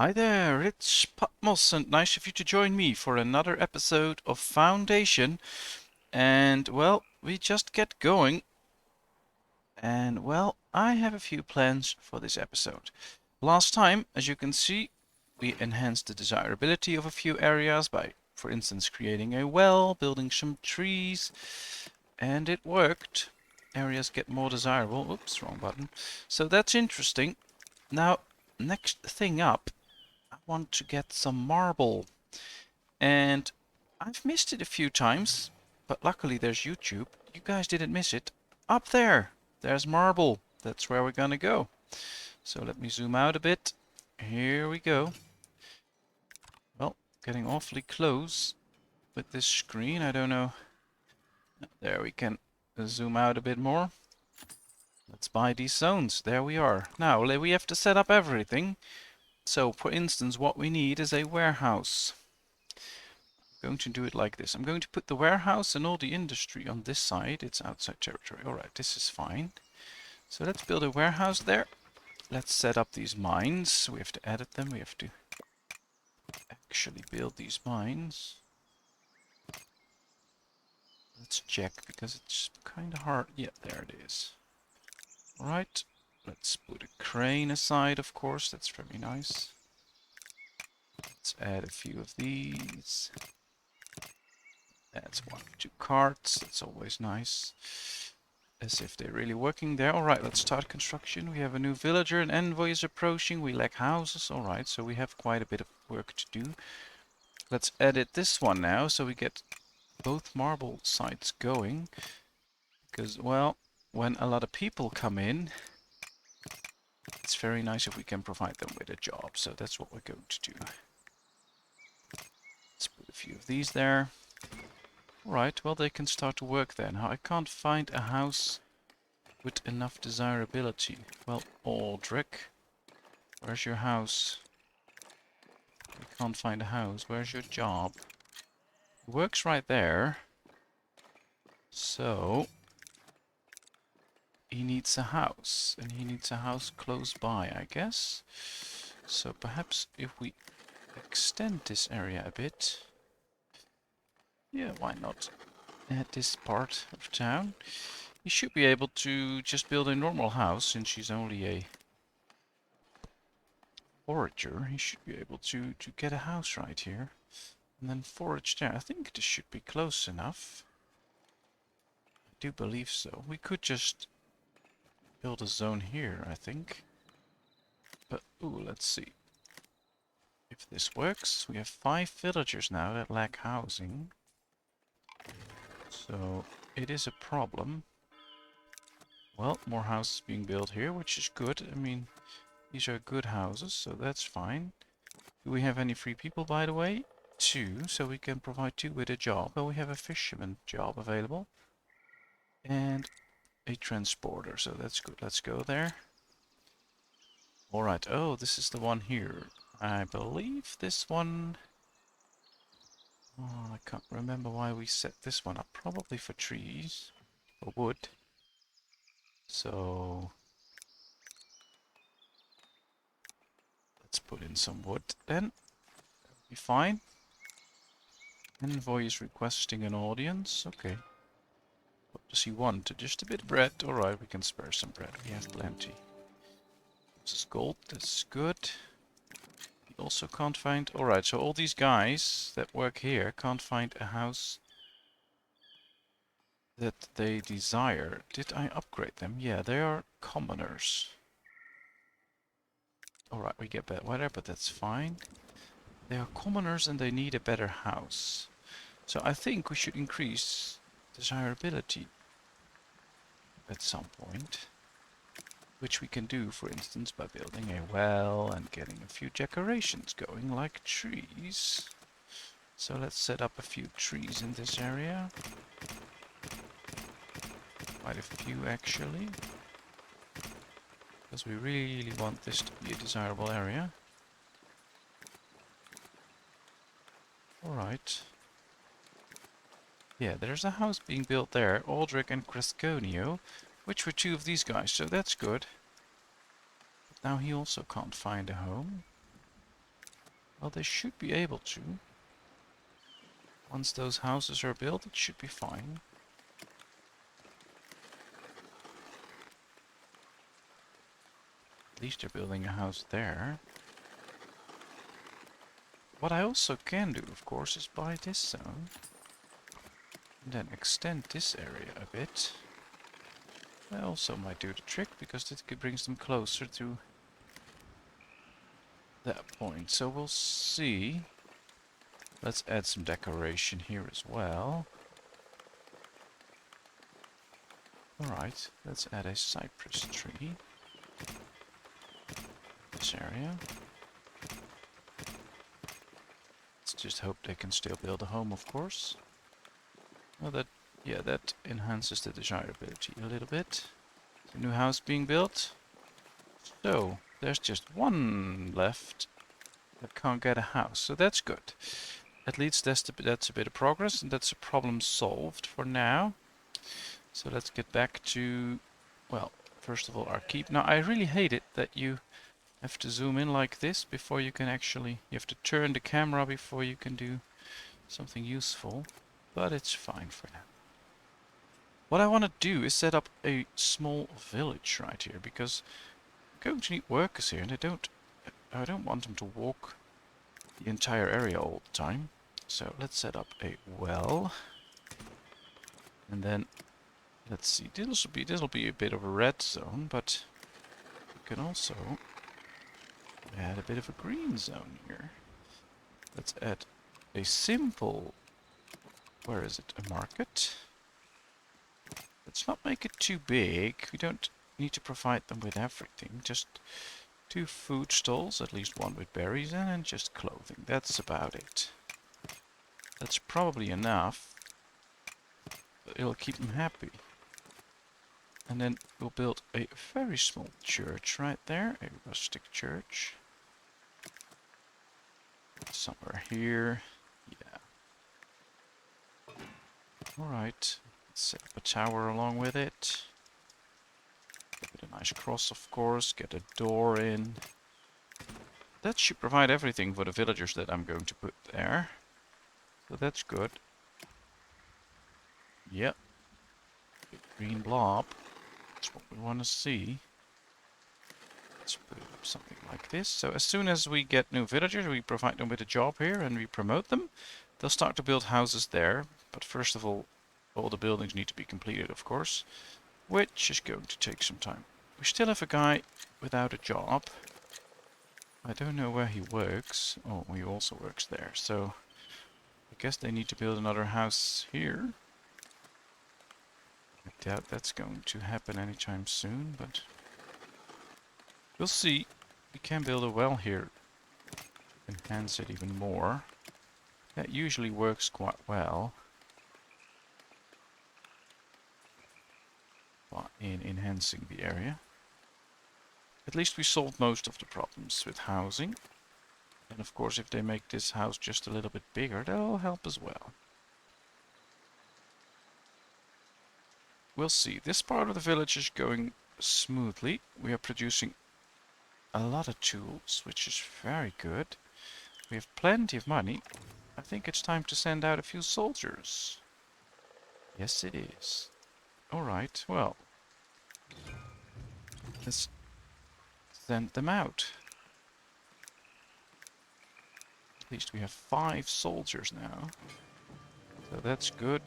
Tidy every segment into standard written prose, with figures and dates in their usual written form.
Hi there, it's Patmos, and nice of you to join me for another episode of Foundation. And well, we just get going. And well, I have a few plans for this episode. Last time, as you can see, we enhanced the desirability of a few areas by, for instance, creating a well, building some trees, and it worked. Areas get more desirable. Oops, wrong button. So that's interesting. Now, next thing up, I want to get some marble. And I've missed it a few times, but luckily there's YouTube. You guys didn't miss it. Up there, there's marble. That's where we're gonna go. So let me zoom out a bit. Here we go. Well, getting awfully close with this screen. I don't know. There we can zoom out a bit more. Let's buy these zones. There we are. Now we have to set up everything. So for instance, what we need is a warehouse. Going to do it like this. I'm going to put the warehouse and all the industry on this side. It's outside territory. Alright, this is fine. So let's build a warehouse there. Let's set up these mines. We have to edit them. We have to actually build these mines. Let's check because it's kind of hard. Yeah, there it is. Alright, let's put a crane aside, of course. That's very nice. Let's add a few of these. That's 1 or 2 carts. That's always nice. As if they're really working there. Alright, let's start construction. We have a new villager. An envoy is approaching. We lack houses. Alright, so we have quite a bit of work to do. Let's edit this one now so we get both marble sites going. Because, well, when a lot of people come in, it's very nice if we can provide them with a job. So that's what we're going to do. Let's put a few of these there. Alright, well they can start to work then. I can't find a house with enough desirability. Well, Aldrich, where's your house? We can't find a house. Where's your job? It works right there. So, he needs a house. And he needs a house close by, I guess. So perhaps if we extend this area a bit. Yeah, why not? At this part of town. He should be able to just build a normal house since she's only a forager. He should be able to get a house right here. And then forage there. I think this should be close enough. I do believe so. We could just build a zone here, I think. But, ooh, let's see. If this works, we have 5 villagers now that lack housing. So, it is a problem. Well, more houses being built here, which is good. I mean, these are good houses, so that's fine. Do we have any free people, by the way? 2, so we can provide 2 with a job. Well, we have a fisherman job available. And a transporter, so that's good. Let's go there. Alright, oh, this is the one here. I believe this one... Oh, I can't remember why we set this one up. Probably for trees, or wood. So... let's put in some wood then. That'll be fine. Envoy is requesting an audience. Okay. What does he want? Just a bit of bread. Alright, we can spare some bread. We have plenty. This is gold. That's good. He also can't find... Alright, so all these guys that work here can't find a house that they desire. Did I upgrade them? Yeah, they are commoners. Alright, we get better weather, but that's fine. They are commoners and they need a better house. So I think we should increase desirability at some point. Which we can do, for instance, by building a well and getting a few decorations going, like trees. So let's set up a few trees in this area. Quite a few, actually. Because we really want this to be a desirable area. Alright. Yeah, there's a house being built there, Aldrich and Cresconio, which were 2 of these guys, so that's good. But now he also can't find a home. Well, they should be able to. Once those houses are built, it should be fine. At least they're building a house there. What I also can do, of course, is buy this zone. And then extend this area a bit. That also might do the trick, because it brings them closer to that point. So we'll see. Let's add some decoration here as well. Alright, let's add a cypress tree. This area. Let's just hope they can still build a home, of course. Well, that enhances the desirability a little bit. The new house being built. So, there's just one left that can't get a house, so that's good. At least that's a bit of progress, and that's a problem solved for now. So let's get back to, well, first of all, our keep. Now, I really hate it that you have to zoom in like this before you can actually, you have to turn the camera before you can do something useful, but it's fine for now. What I want to do is set up a small village right here, because I'm going to need workers here, and I don't want them to walk the entire area all the time. So let's set up a well, and then let's see. This will be a bit of a red zone, but we can also add a bit of a green zone here. Let's add a simple. Where is it? A market. Let's not make it too big. We don't need to provide them with everything. Just 2 food stalls, at least 1 with berries in, and just clothing. That's about it. That's probably enough. It'll keep them happy. And then we'll build a very small church right there. A rustic church. Somewhere here. Yeah. Alright. Let's set up a tower along with it. Give it a nice cross, of course. Get a door in. That should provide everything for the villagers that I'm going to put there. So that's good. Yep. Big green blob. That's what we want to see. Let's put up something like this. So as soon as we get new villagers, we provide them with a job here and we promote them. They'll start to build houses there. But first of all the buildings need to be completed, of course. Which is going to take some time. We still have a guy without a job. I don't know where he works. Oh, he also works there. So I guess they need to build another house here. I doubt that's going to happen anytime soon, but we'll see. We can build a well here. Enhance it even more. That usually works quite well. In enhancing the area. At least we solved most of the problems with housing. And of course, if they make this house just a little bit bigger, that'll help as well. We'll see. This part of the village is going smoothly. We are producing a lot of tools, which is very good. We have plenty of money. I think it's time to send out a few soldiers. Yes, it is. Alright, well. Let's send them out. At least we have 5 soldiers now. So that's good.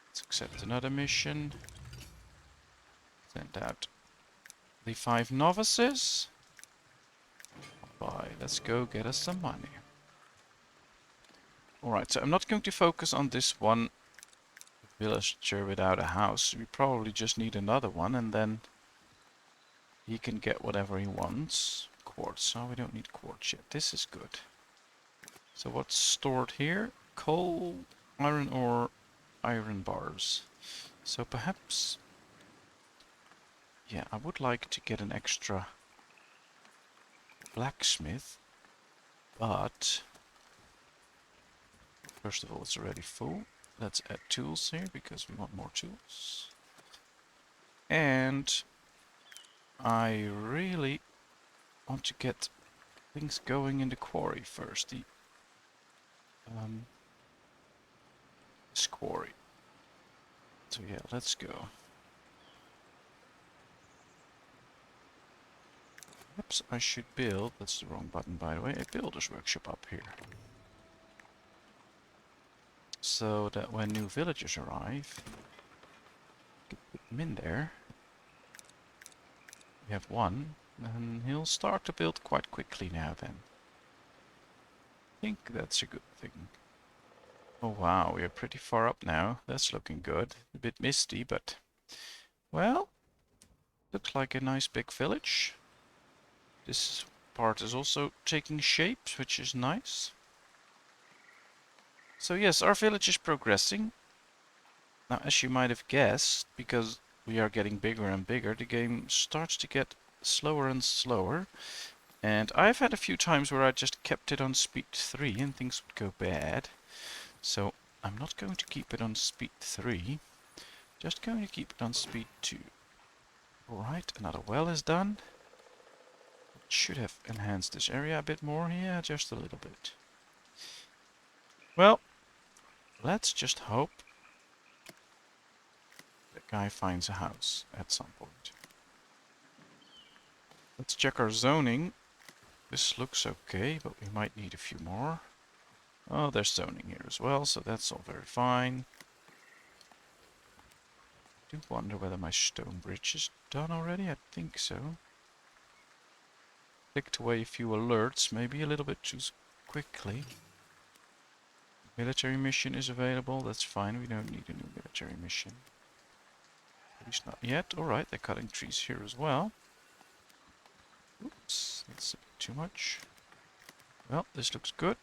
Let's accept another mission. Send out the 5 novices. Bye. Let's go get us some money. Alright, so I'm not going to focus on this one villager without a house. We probably just need another one, and then he can get whatever he wants. Quartz. Oh, we don't need quartz yet. This is good. So what's stored here? Coal, iron ore, iron bars. So perhaps... yeah, I would like to get an extra blacksmith, but first of all, it's already full. Let's add tools here because we want more tools. And I really want to get things going in the quarry first. This quarry. So yeah, let's go. Perhaps I should build, that's the wrong button by the way, a builder's workshop up here. So that when new villagers arrive, we can put them in there. We have one, and he'll start to build quite quickly now then. I think that's a good thing. Oh wow, we are pretty far up now. That's looking good. A bit misty, but... well, looks like a nice big village. This part is also taking shape, which is nice. So yes, our village is progressing. Now, as you might have guessed, because we are getting bigger and bigger, the game starts to get slower and slower. And I've had a few times where I just kept it on speed 3 and things would go bad. So I'm not going to keep it on speed 3, just going to keep it on speed 2. Alright, another well is done. Should have enhanced this area a bit more, yeah, just a little bit. Well, let's just hope that guy finds a house at some point. Let's check our zoning. This looks okay, but we might need a few more. Oh, there's zoning here as well, so that's all very fine. I do wonder whether my stone bridge is done already. I think so. Clicked away a few alerts, maybe a little bit too quickly. Military mission is available, that's fine, we don't need a new military mission. At least not yet. Alright, they're cutting trees here as well. Oops, that's a bit too much. Well, this looks good.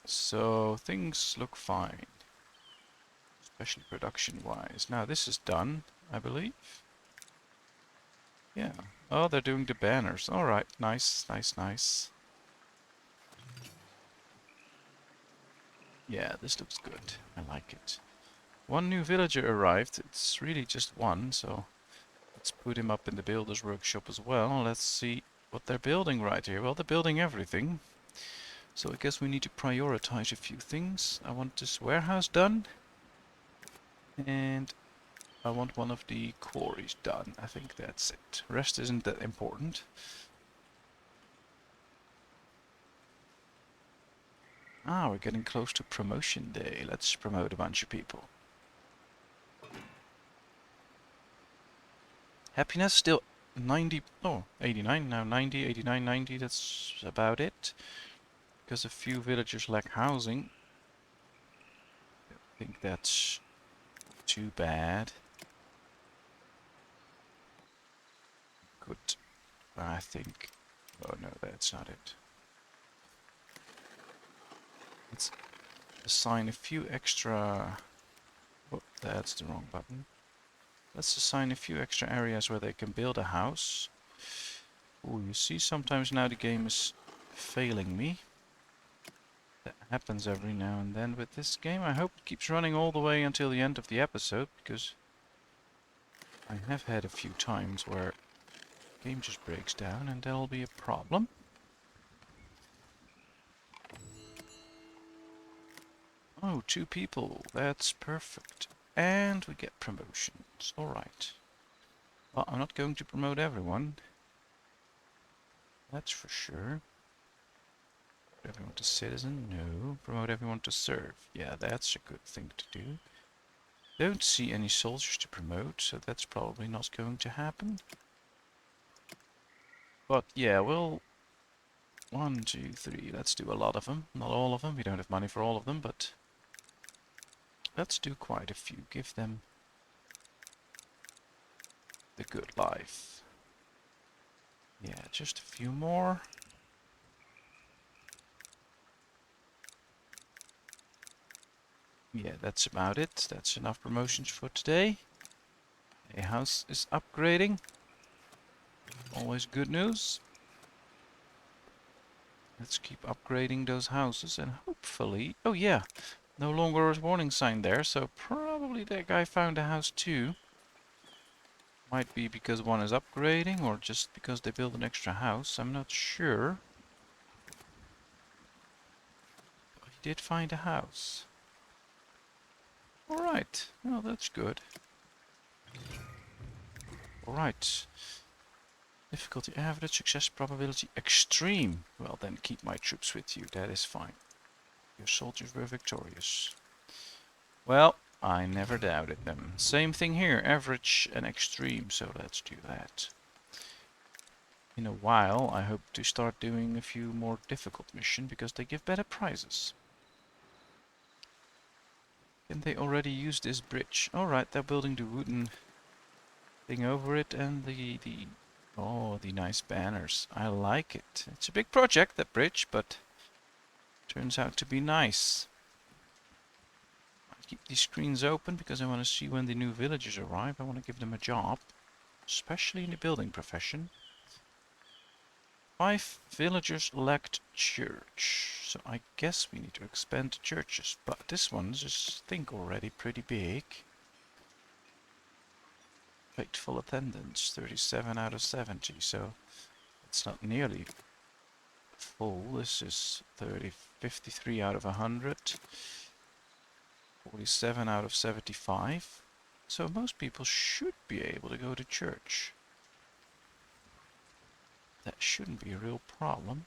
So, things look fine. Especially production-wise. Now, this is done, I believe. Yeah. Oh, they're doing the banners. Alright, nice, nice, nice. Yeah, this looks good. I like it. One new villager arrived. It's really just one, so let's put him up in the builder's workshop as well. Let's see what they're building right here. Well, they're building everything. So I guess we need to prioritize a few things. I want this warehouse done. And I want one of the quarries done. I think that's it. Rest isn't that important. Ah, we're getting close to promotion day. Let's promote a bunch of people. Happiness still 90, oh, 89, now 90, 89, 90, that's about it. Because a few villagers lack housing. I think that's too bad. Good, I think, oh no, that's not it. Let's assign a few extra, oh, that's the wrong button. Let's assign a few extra areas where they can build a house. Oh, you see, sometimes now the game is failing me. That happens every now and then with this game. I hope it keeps running all the way until the end of the episode, because I have had a few times where the game just breaks down and that'll be a problem. Oh, 2 people. That's perfect. And we get promotions. Alright. Well, I'm not going to promote everyone. That's for sure. Promote everyone to citizen? No. Promote everyone to serve. Yeah, that's a good thing to do. Don't see any soldiers to promote, so that's probably not going to happen. But yeah, we'll... 1, 2, 3. Let's do a lot of them. Not all of them. We don't have money for all of them, but... let's do quite a few. Give them the good life. Yeah, just a few more. Yeah, that's about it. That's enough promotions for today. A house is upgrading. Always good news. Let's keep upgrading those houses and hopefully... oh yeah, no longer a warning sign there, so probably that guy found a house too. Might be because one is upgrading or just because they build an extra house. I'm not sure. But he did find a house. Alright, well that's good. Alright. Difficulty average, success probability extreme. Well then keep my troops with you, that is fine. Your soldiers were victorious. Well, I never doubted them. Same thing here, average and extreme, so let's do that. In a while, I hope to start doing a few more difficult missions because they give better prizes. Can they already use this bridge? Alright, they're building the wooden thing over it and the nice banners. I like it. It's a big project, that bridge, but turns out to be nice. I'll keep these screens open because I want to see when the new villagers arrive. I want to give them a job, especially in the building profession. 5 villagers lacked church, so I guess we need to expand the churches. But this one's just, I think, already pretty big. Faithful attendance, 37 out of 70, so it's not nearly full. This is 53 out of 100, 47 out of 75. So most people should be able to go to church. That shouldn't be a real problem.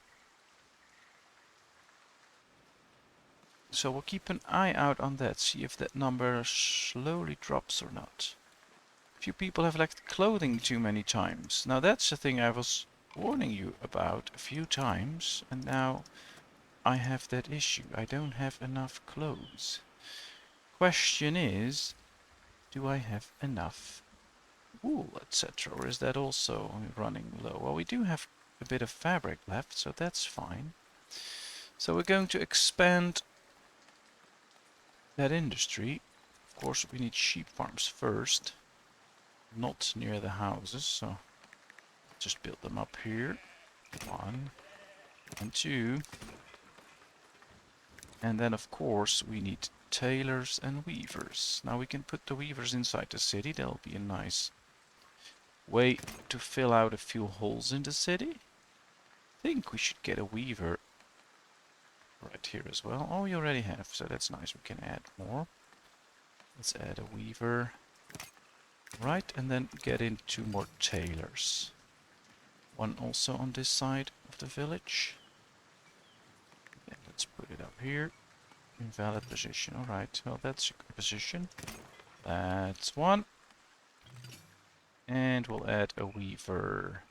So we'll keep an eye out on that, see if that number slowly drops or not. A few people have lacked clothing too many times. Now that's the thing I was warning you about a few times, and now I have that issue. I don't have enough clothes. Question is, do I have enough wool, etc., or is that also running low? Well, we do have a bit of fabric left, so that's fine. So we're going to expand that industry. Of course, we need sheep farms first, not near the houses, so just build them up here. 1 and 2. And then, of course, we need tailors and weavers. Now we can put the weavers inside the city. That'll be a nice way to fill out a few holes in the city. I think we should get a weaver right here as well. Oh, we already have, so that's nice. We can add more. Let's add a weaver. Right, and then get in 2 more tailors. 1 also on this side of the village. Yeah, let's put it up here. Invalid position. Alright, well that's a good position. That's 1. And we'll add a weaver.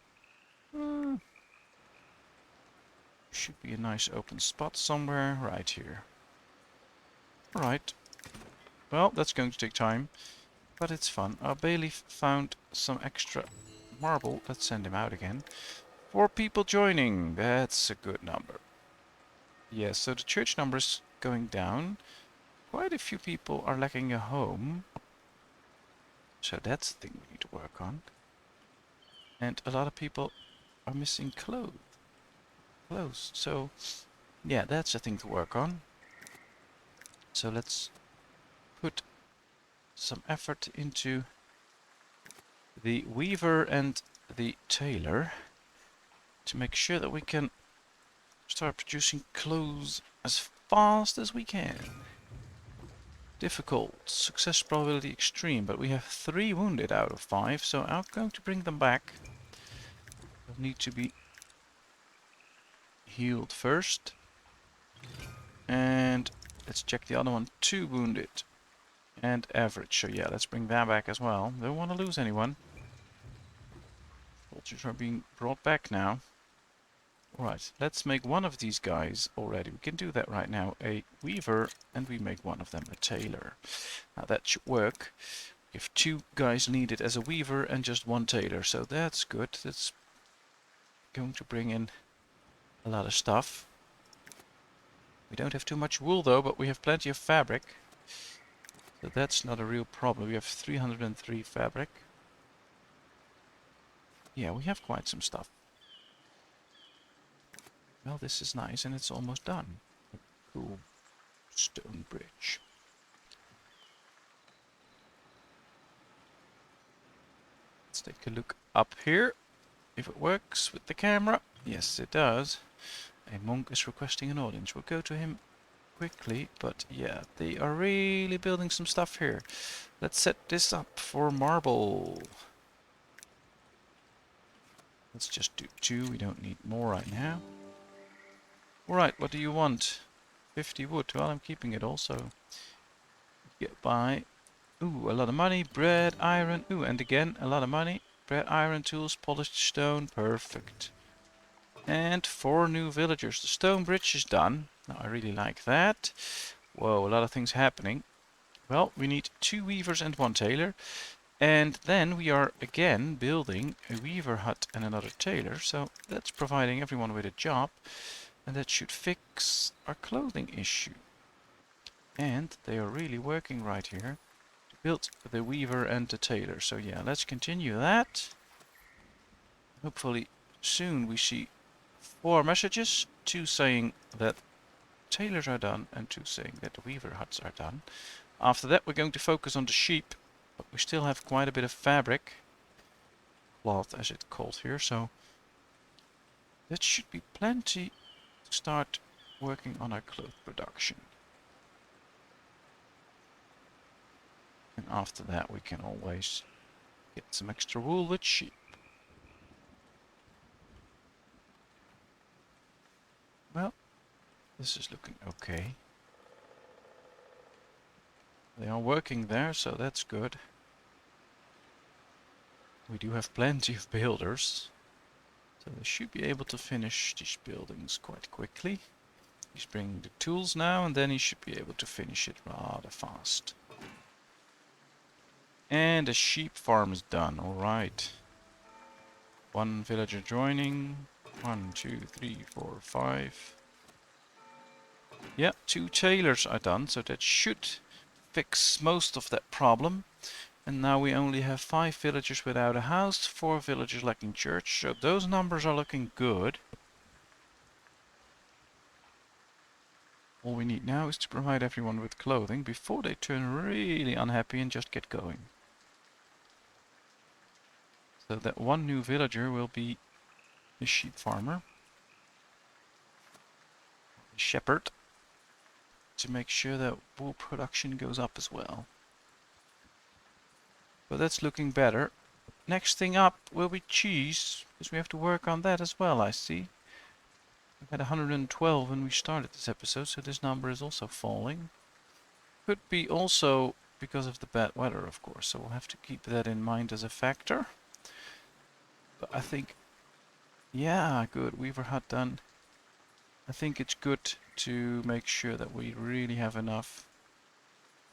Should be a nice open spot somewhere right here. Alright. Well, that's going to take time, but it's fun. Our bailiff found some extra marble. Let's send him out again. 4 people joining. That's a good number. Yes, so the church number is going down. Quite a few people are lacking a home. So that's the thing we need to work on. And a lot of people are missing clothes. So, yeah, that's a thing to work on. So let's put some effort into the weaver and the tailor to make sure that we can start producing clothes as fast as we can. Difficult, success probability extreme, but we have 3 wounded out of 5, so I'm going to bring them back. They'll need to be healed first. And let's check the other one. 2 wounded and average, so yeah, let's bring that back as well. Don't want to lose anyone. Soldiers are being brought back now. Alright, let's make one of these guys already. We can do that right now. A weaver, and we make one of them a tailor. Now that should work. We have 2 guys needed as a weaver and just 1 tailor, so that's good. That's going to bring in a lot of stuff. We don't have too much wool though, but we have plenty of fabric. So that's not a real problem. We have 303 fabric. Yeah, we have quite some stuff. Well, this is nice, and it's almost done. A cool stone bridge. Let's take a look up here. If it works with the camera. Yes, it does. A monk is requesting an audience. We'll go to him quickly, but yeah, they are really building some stuff here. Let's set this up for marble. Let's just do 2, we don't need more right now. Alright, what do you want? 50 wood, well I'm keeping it also. Get by. Ooh, a lot of money, bread, iron, ooh, and again, a lot of money. Bread, iron, tools, polished stone, perfect. And 4 new villagers. The stone bridge is done. Now I really like that. Whoa, a lot of things happening. Well, we need 2 weavers and 1 tailor. And then we are again building a weaver hut and another tailor. So that's providing everyone with a job. And that should fix our clothing issue. And they are really working right here to build the weaver and the tailor. So yeah, let's continue that. Hopefully soon we see 4 messages. 2 saying that tailors are done and 2 saying that the weaver huts are done. After that we're going to focus on the sheep. But we still have quite a bit of fabric. Cloth as it's called here. So that should be plenty to start working on our cloth production. And after that we can always get some extra wool with sheep. Well, this is looking okay. They are working there, so that's good. We do have plenty of builders. So they should be able to finish these buildings quite quickly. He's bringing the tools now, and then he should be able to finish it rather fast. And the sheep farm is done, alright. 1 villager joining. 1, 2, 3, 4, 5. Yeah, 2 tailors are done, so that should fix most of that problem. And now we only have 5 villagers without a house, 4 villagers lacking church, so those numbers are looking good. All we need now is to provide everyone with clothing before they turn really unhappy and just get going. So that 1 new villager will be a sheep farmer, a shepherd, to make sure that wool production goes up as well. But that's looking better. Next thing up will be cheese, because we have to work on that as well, I see. We had 112 when we started this episode, so this number is also falling. Could be also because of the bad weather, of course, so we'll have to keep that in mind as a factor. But I think, yeah, good, weaver hut done. I think it's good to make sure that we really have enough.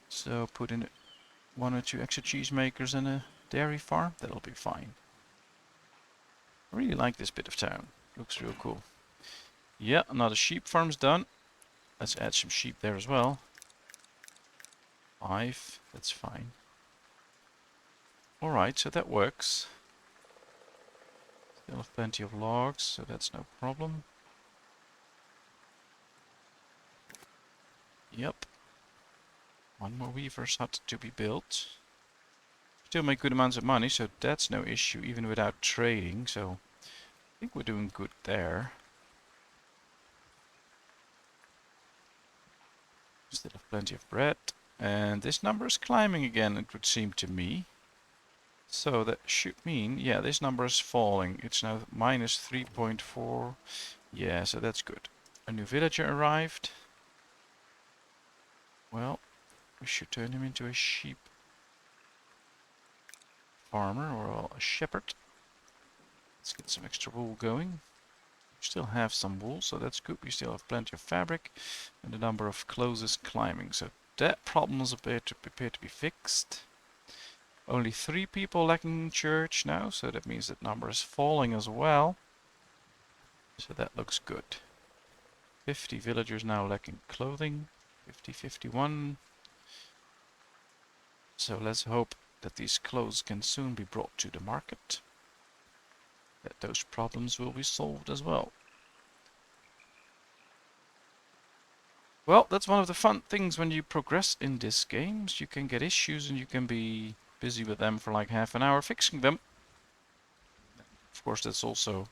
So put in 1 or 2 extra cheese makers and a dairy farm, that'll be fine. I really like this bit of town, looks real cool. Yeah, another sheep farm's done. Let's add some sheep there as well. 5, that's fine. Alright, so that works. Still have plenty of logs, so that's no problem. Yep. 1 more weaver's hut to be built. Still make good amounts of money, so that's no issue, even without trading, so I think we're doing good there. Still have plenty of bread. And this number is climbing again, it would seem to me. So that should mean, yeah, this number is falling. It's now minus 3.4. Yeah, so that's good. A new villager arrived. Well, we should turn him into a sheep farmer or a shepherd. Let's get some extra wool going. We still have some wool, so that's good. We still have plenty of fabric. And the number of clothes is climbing. So that problem is appear to be fixed. Only 3 people lacking church now, so that means that number is falling as well. So that looks good. 50 villagers now lacking clothing. 50, 51. So let's hope that these clothes can soon be brought to the market. That those problems will be solved as well. Well, that's one of the fun things when you progress in this game. You can get issues and you can be busy with them for like half an hour fixing them. Of course, that's also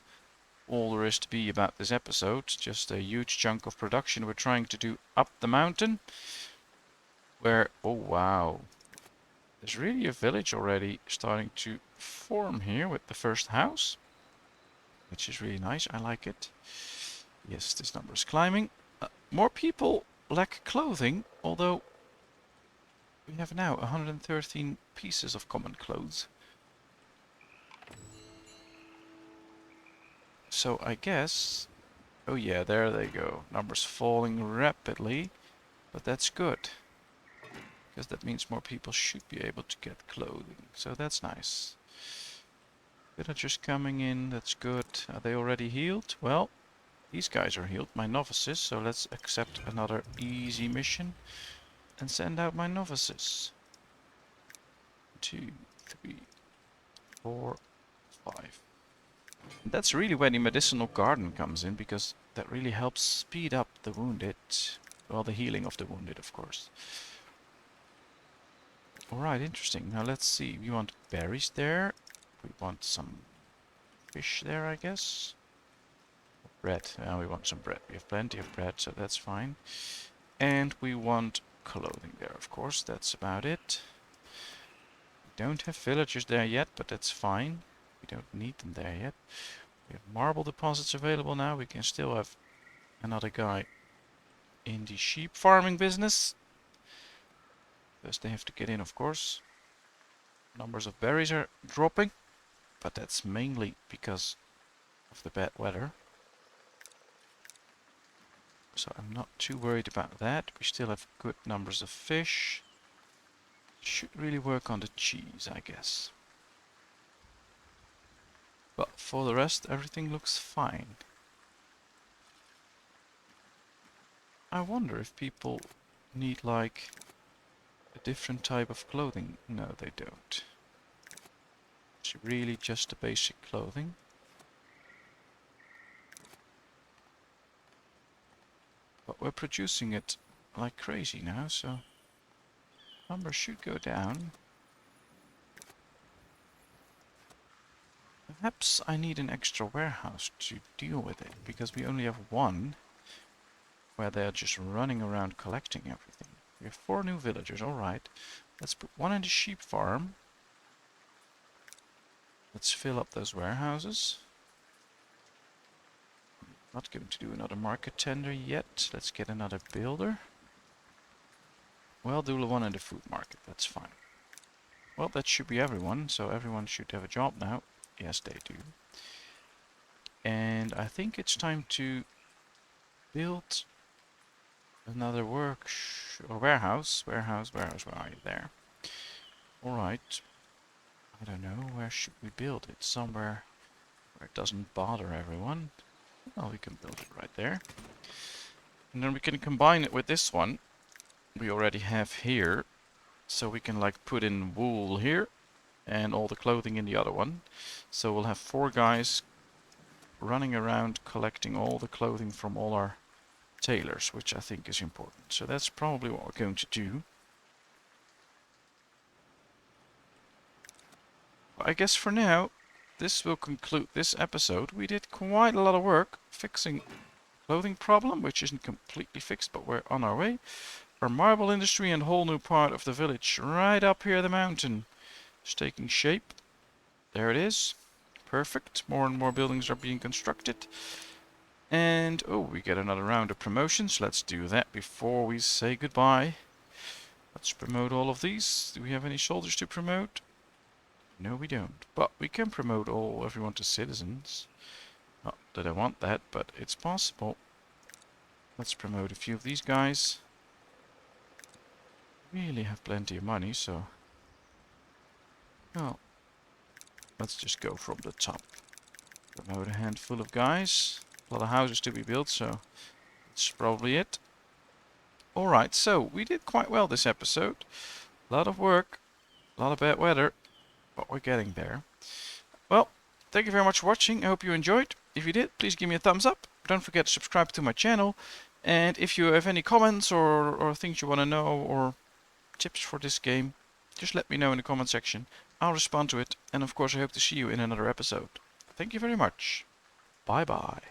all there is to be about this episode. Just a huge chunk of production we're trying to do up the mountain. Where, oh wow, there's really a village already starting to form here with the first house. Which is really nice, I like it. Yes, this number is climbing. More people lack clothing, although we have now 113 pieces of common clothes. So I guess... Oh yeah, there they go. Numbers falling rapidly, but that's good. Because that means more people should be able to get clothing, so that's nice. Villagers coming in, that's good. Are they already healed? Well, these guys are healed, my novices, so let's accept another easy mission and send out my novices. 2, 3, 4, 5. And that's really where the medicinal garden comes in, because that really helps speed up the wounded. Well, the healing of the wounded, of course. Alright, interesting. Now let's see. We want berries there. We want some fish there, I guess. Bread. We want some bread. We have plenty of bread, so that's fine. And we want clothing there, of course. That's about it. We don't have villagers there yet, but that's fine. We don't need them there yet. We have marble deposits available now. We can still have another guy in the sheep farming business. First they have to get in, of course. Numbers of berries are dropping, but that's mainly because of the bad weather. So I'm not too worried about that. We still have good numbers of fish. Should really work on the cheese, I guess. But for the rest, everything looks fine. I wonder if people need like a different type of clothing. No, they don't. It's really just the basic clothing. But we're producing it like crazy now, so numbers should go down. Perhaps I need an extra warehouse to deal with it, because we only have one where they're just running around collecting everything. We have 4 new villagers, alright. Let's put one in the sheep farm. Let's fill up those warehouses. Not going to do another market tender yet. Let's get another builder. Well, do the one in the food market, that's fine. Well, that should be everyone, so everyone should have a job now. Yes, they do. And I think it's time to build another warehouse. Warehouse, where are you there? Alright. I don't know, where should we build it? Somewhere where it doesn't bother everyone. Well, we can build it right there. And then we can combine it with this one we already have here. So we can like put in wool here and all the clothing in the other one. So we'll have 4 guys running around collecting all the clothing from all our tailors, which I think is important. So that's probably what we're going to do. I guess for now, this will conclude this episode. We did quite a lot of work fixing clothing problem, which isn't completely fixed, but we're on our way. Our marble industry and whole new part of the village right up here the mountain is taking shape. There it is. Perfect. More and more buildings are being constructed. And, oh, we get another round of promotions. Let's do that before we say goodbye. Let's promote all of these. Do we have any soldiers to promote? No, we don't. But we can promote everyone to citizens. Not that I want that, but it's possible. Let's promote a few of these guys. Really have plenty of money, so... Well, let's just go from the top. Promote a handful of guys. A lot of houses to be built, so that's probably it. Alright, so we did quite well this episode. A lot of work, a lot of bad weather, but we're getting there. Well, thank you very much for watching. I hope you enjoyed. If you did, please give me a thumbs up. Don't forget to subscribe to my channel. And if you have any comments or things you want to know or tips for this game, just let me know in the comment section. I'll respond to it. And of course, I hope to see you in another episode. Thank you very much. Bye bye.